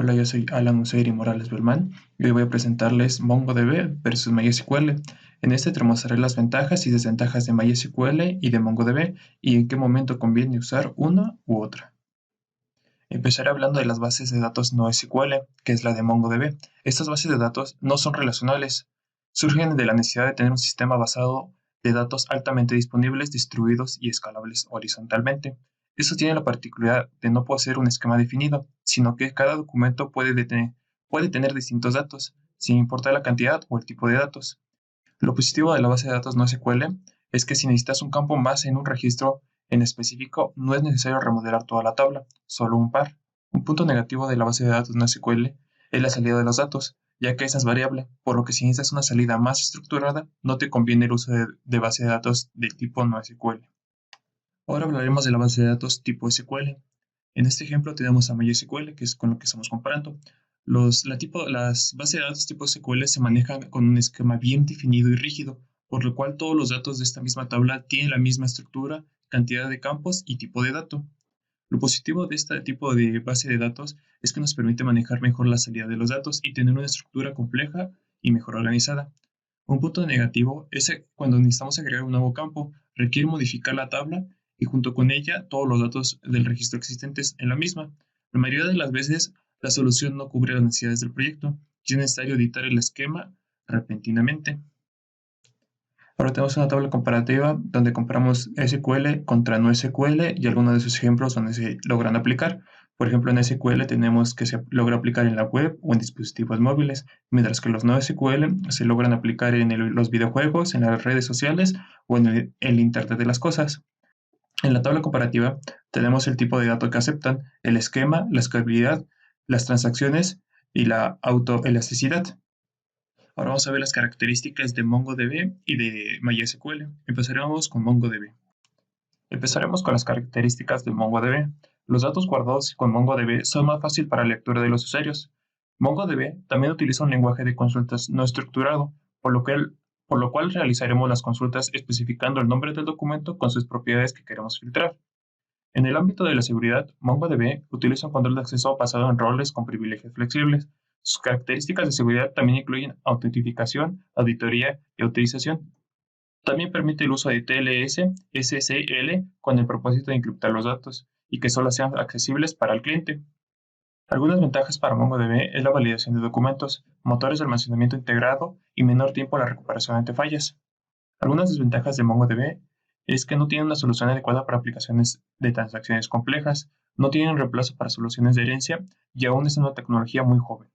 Hola, yo soy Alan Useiri Morales Belmán y hoy voy a presentarles MongoDB versus MySQL. En este te mostraré las ventajas y desventajas de MySQL y de MongoDB y en qué momento conviene usar una u otra. Empezaré hablando de las bases de datos no SQL, que es la de MongoDB. Estas bases de datos no son relacionales, surgen de la necesidad de tener un sistema basado de datos altamente disponibles, distribuidos y escalables horizontalmente. Esto tiene la particularidad de no poseer un esquema definido, sino que cada documento puede tener distintos datos, sin importar la cantidad o el tipo de datos. Lo positivo de la base de datos no SQL es que si necesitas un campo más en un registro en específico, no es necesario remodelar toda la tabla, solo un par. Un punto negativo de la base de datos no SQL es la salida de los datos, ya que esa es variable, por lo que si necesitas una salida más estructurada, no te conviene el uso de base de datos del tipo no SQL. Ahora hablaremos de la base de datos tipo SQL. En este ejemplo tenemos a MySQL, que es con lo que estamos comparando. Las bases de datos tipo SQL se manejan con un esquema bien definido y rígido, por lo cual todos los datos de esta misma tabla tienen la misma estructura, cantidad de campos y tipo de dato. Lo positivo de este tipo de base de datos es que nos permite manejar mejor la salida de los datos y tener una estructura compleja y mejor organizada. Un punto negativo es que cuando necesitamos agregar un nuevo campo, requiere modificar la tabla y junto con ella todos los datos del registro existentes en la misma. La mayoría de las veces la solución no cubre las necesidades del proyecto y es necesario editar el esquema repentinamente. Ahora tenemos una tabla comparativa donde comparamos SQL contra no SQL y algunos de sus ejemplos donde se logran aplicar. Por ejemplo, en SQL tenemos que se logra aplicar en la web o en dispositivos móviles, mientras que los no SQL se logran aplicar en los videojuegos, en las redes sociales o en el Internet de las cosas. En la tabla comparativa tenemos el tipo de datos que aceptan, el esquema, la escalabilidad, las transacciones y la autoelasticidad. Ahora vamos a ver las características de MongoDB y de MySQL. Empezaremos con MongoDB. Empezaremos con las características de MongoDB. Los datos guardados con MongoDB son más fáciles para la lectura de los usuarios. MongoDB también utiliza un lenguaje de consultas no estructurado, por lo cual realizaremos las consultas especificando el nombre del documento con sus propiedades que queremos filtrar. En el ámbito de la seguridad, MongoDB utiliza un control de acceso basado en roles con privilegios flexibles. Sus características de seguridad también incluyen autentificación, auditoría y autorización. También permite el uso de TLS, SSL con el propósito de encriptar los datos y que solo sean accesibles para el cliente. Algunas ventajas para MongoDB es la validación de documentos, motores de almacenamiento integrado y menor tiempo a la recuperación ante fallas. Algunas desventajas de MongoDB es que no tiene una solución adecuada para aplicaciones de transacciones complejas, no tienen reemplazo para soluciones de herencia y aún es una tecnología muy joven.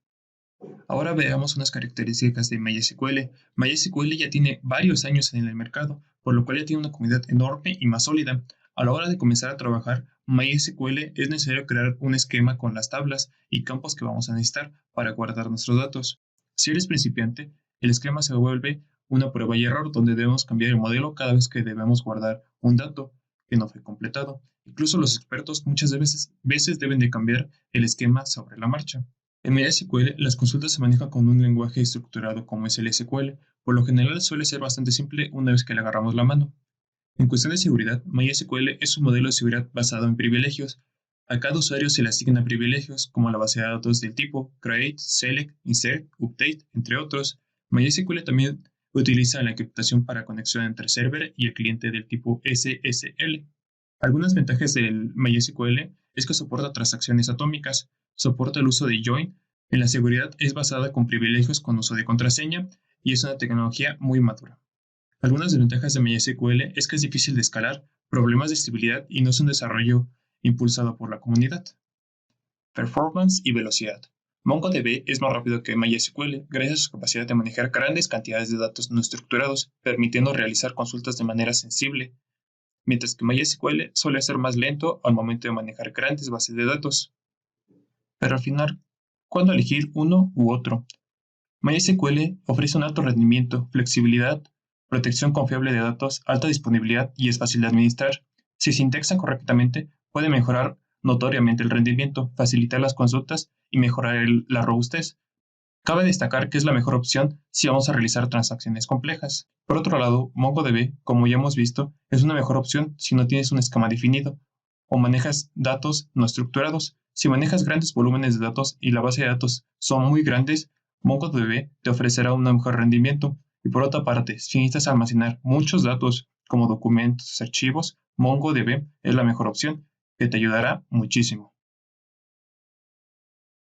Ahora veamos unas características de MySQL. MySQL ya tiene varios años en el mercado, por lo cual ya tiene una comunidad enorme y más sólida. A la hora de comenzar a trabajar, MySQL es necesario crear un esquema con las tablas y campos que vamos a necesitar para guardar nuestros datos. Si eres principiante, el esquema se vuelve una prueba y error donde debemos cambiar el modelo cada vez que debemos guardar un dato que no fue completado. Incluso los expertos muchas veces deben de cambiar el esquema sobre la marcha. En MySQL, las consultas se manejan con un lenguaje estructurado como es el SQL, por lo general suele ser bastante simple una vez que le agarramos la mano. En cuestión de seguridad, MySQL es un modelo de seguridad basado en privilegios. A cada usuario se le asignan privilegios como la base de datos del tipo create, select, insert, update, entre otros. MySQL también utiliza la encriptación para conexión entre server y el cliente del tipo SSL. Algunas ventajas del MySQL es que soporta transacciones atómicas, soporta el uso de join, en la seguridad es basada con privilegios con uso de contraseña y es una tecnología muy madura. Algunas desventajas de MySQL es que es difícil de escalar, problemas de estabilidad y no es un desarrollo impulsado por la comunidad. Performance y velocidad. MongoDB es más rápido que MySQL gracias a su capacidad de manejar grandes cantidades de datos no estructurados, permitiendo realizar consultas de manera sensible, mientras que MySQL suele ser más lento al momento de manejar grandes bases de datos. Pero al final, ¿cuándo elegir uno u otro? MySQL ofrece un alto rendimiento, flexibilidad, protección confiable de datos, alta disponibilidad y es fácil de administrar. Si se indexa correctamente, puede mejorar notoriamente el rendimiento, facilitar las consultas y mejorar la robustez. Cabe destacar que es la mejor opción si vamos a realizar transacciones complejas. Por otro lado, MongoDB, como ya hemos visto, es una mejor opción si no tienes un esquema definido o manejas datos no estructurados. Si manejas grandes volúmenes de datos y la base de datos son muy grandes, MongoDB te ofrecerá un mejor rendimiento. Y por otra parte, si necesitas almacenar muchos datos como documentos, archivos, MongoDB es la mejor opción, que te ayudará muchísimo.